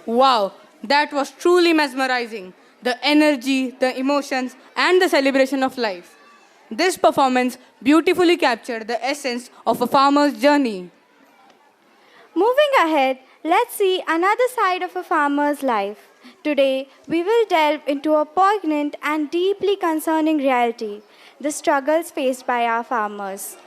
Wow, that was truly mesmerizing. The energy, the emotions, and the celebration of life. This performance beautifully captured the essence of a farmer's journey. Moving ahead, let's see another side of a farmer's life. Today, we will delve into a poignant and deeply concerning reality the struggles faced by our farmers.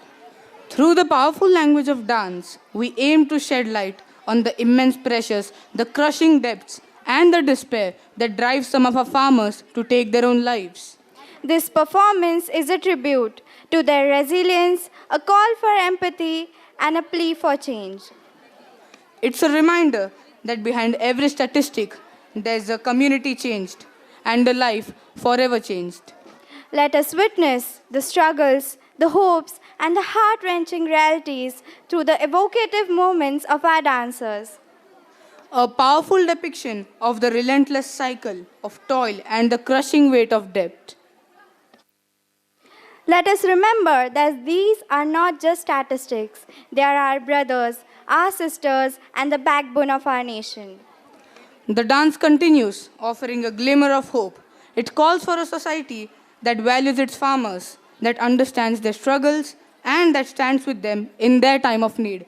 Through the powerful language of dance, we aim to shed light on the immense pressures, the crushing depths, and the despair that drives some of our farmers to take their own lives. This performance is a tribute to their resilience, a call for empathy, and a plea for change. It's a reminder that behind every statistic, there's a community changed and a life forever changed. Let us witness the struggles, the hopes, and the heart wrenching realities through the evocative moments of our dancers. A powerful depiction of the relentless cycle of toil and the crushing weight of debt. Let us remember that these are not just statistics, they are our brothers, our sisters, and the backbone of our nation. The dance continues, offering a glimmer of hope. It calls for a society that values its farmers, that understands their struggles, and that stands with them in their time of need.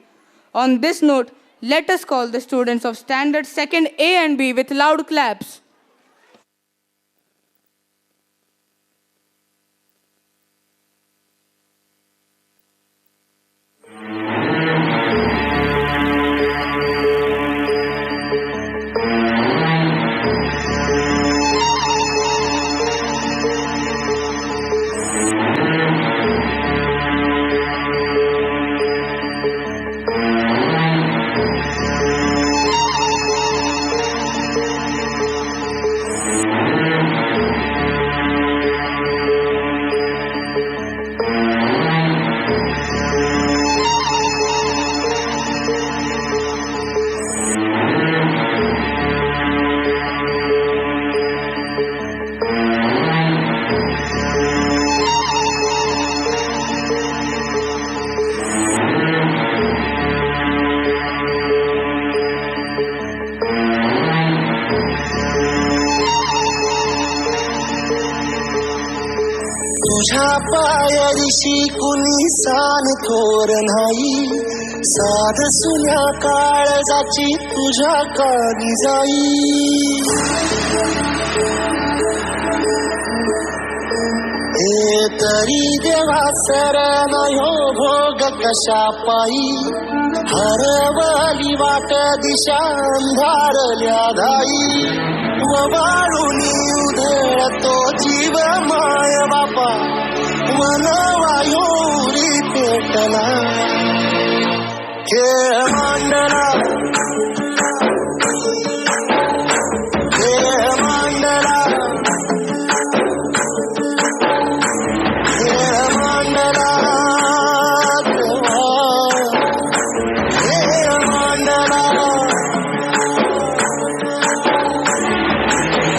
On this note, let us call the students of Standard 2nd A and B with loud claps. तुझ्या पायरीशी कुणी San थोर नाही साध सुन्या काळजाची तुझ्या कानी जाई हे तरी देवा शरण हो भोग कशा पायी हरवली वाट दिशा अंधारल्या धाई वाळूनी उधळतो जीव माय बापा वनवायुरी पेटला खेळ मांडला खेळ मांडला खेळ मांडला खेळ मांडला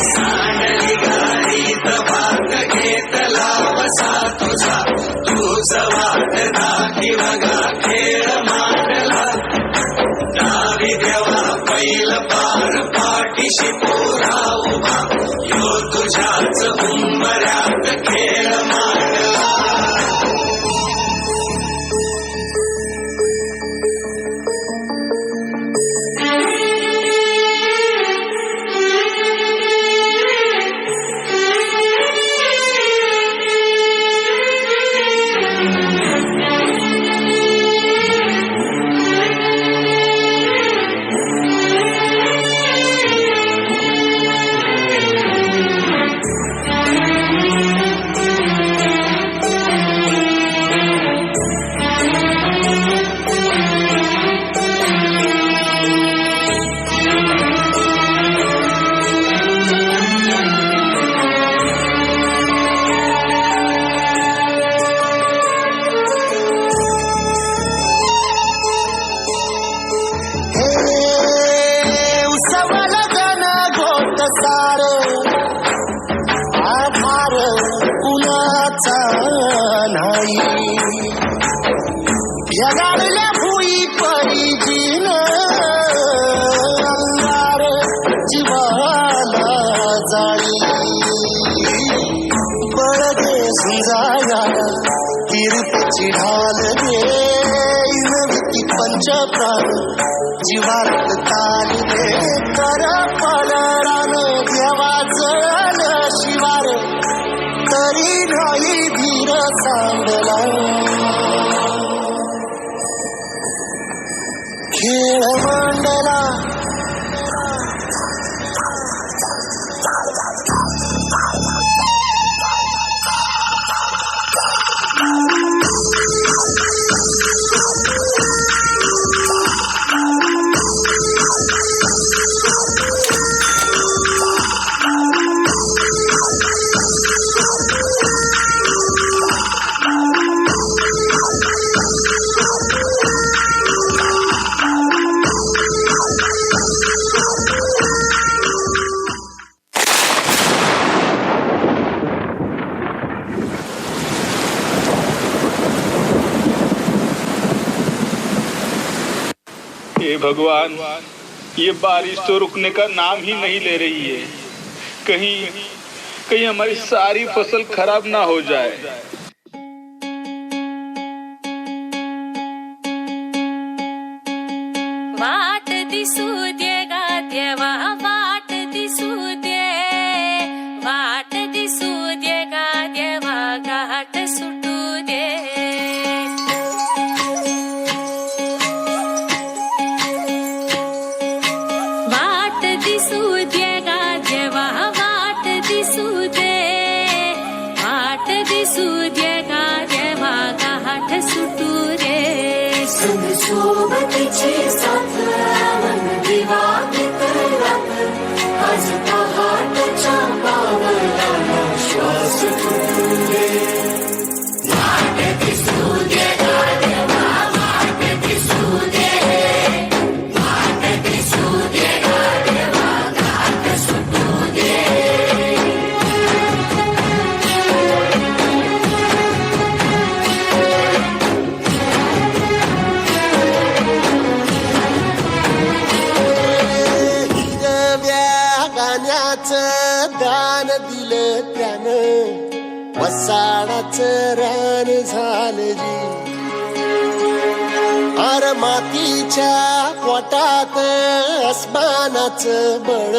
सांडली गाडीत भाग घेतला वसा तुझा तुझा वाट दाखी बघा खेळ मांडला डावी देवा पैल पार पाठीशी पोरा उभा यो तुझ्याच उंबऱ्यात खेळ मांडला भगवान, ये बारिश तो रुकने का नाम ही नहीं ले रही है। कहीं कहीं हमारी सारी फसल खराब ना हो जाए। वाट दिसू दे गा देवा, वाट दिसू दे, वाट दिसू दे गा देवा, घाट सुटू दे. वाट दिसू दे गा देवा, वाट दिसू दे, वाट दिसू दे गा देवा, घाट सुटू दे. संग सोबतीची साथ मन दिवा रात, आज पहाटच्या पावला श्वास फुटू दे. वाट दिसू दे गा देवा, वाट दिसू दे, वाट दिसू दे गा देवा, घाट सुटू दे. दान दिलं त्यानं, वसाडाचं रान झालं जी. आर मातीच्या पोटात अस्मानाचं बळ,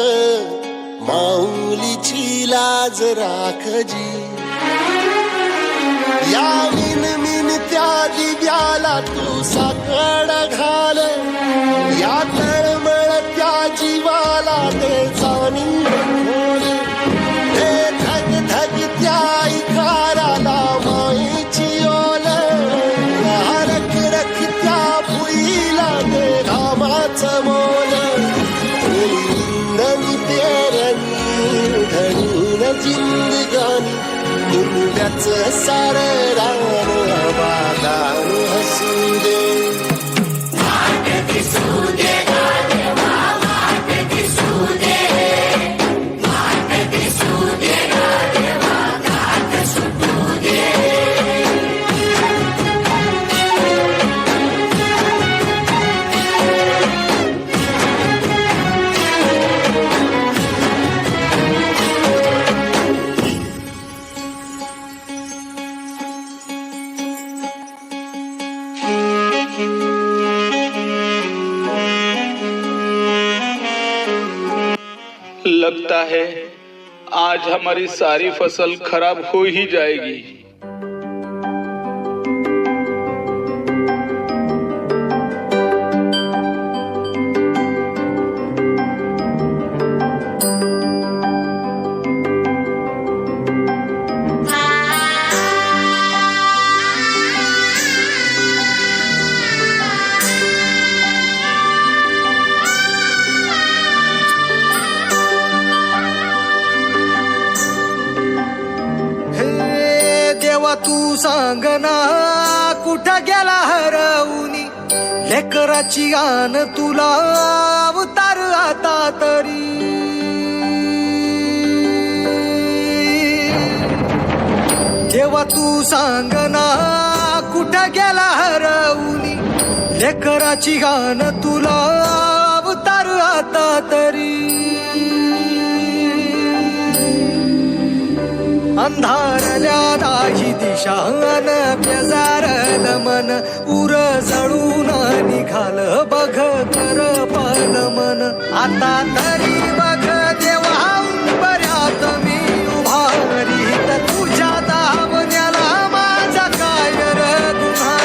माऊलीची लाज राखजी. या मिन त्या दिव्याला तू साकड घाल, या तळमळ त्या जीवाला दे जाणीव खोल. हे धग धग त्या इकाराला माईची ओल, या रख रख त्या भुईला दे रामाचं मोल. इंदनी पेरणी धणीन जिंदगानी, मुंड्याचं सार रान बागान हसू दे. वाट दिसू दे गा देवा, वाट दिसू दे, वाट दिसू दे गा देवा, घाट सुटू दे. लगता है आज हमारी सारी फसल खराब हो ही जाएगी। तू सांगना कुठं गेला हरवूनी, लेकराची आन तुला अवतार आता तरी. देवा तू सांगना कुठं गेला हरवूनी, लेकराची आन तुला अवतार आता तरी. अंधारल्या दाही दिशान बेजारल मन, उर जळून निघाल बघ कर पल मन. आता तरी बघ देवा बऱ्यात मी उभारी, तर तुझ्या दावण्याला माझा काय र गुन्हा.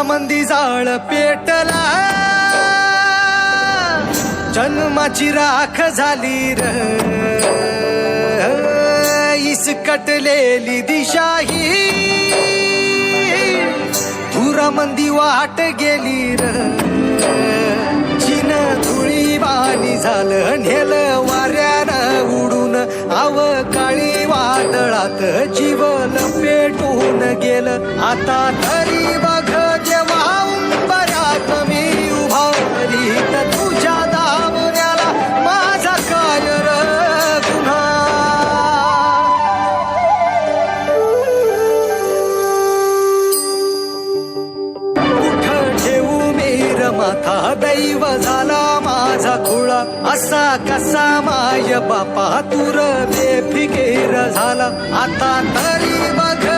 मंदी जाळ पेटला, जन्माची राख झाली र. इसकटलेली दिशाही धुरामंदी वाट गेली र. चिन धुळी पाणी झालं नेलं वाऱ्यानं उडून अवकाळी वादळात जीवन पेटून गेलं आता तरी बघ जेव्हा उंबऱ्यात मी उभारीत तुझ्या दावण्याला माझा काय र गुन्हा कुठं ठेवू मेर माथा दैव झाला माझा खुळा असा कसा माय बापा तुर बेफिकेर झाला आता तरी बघ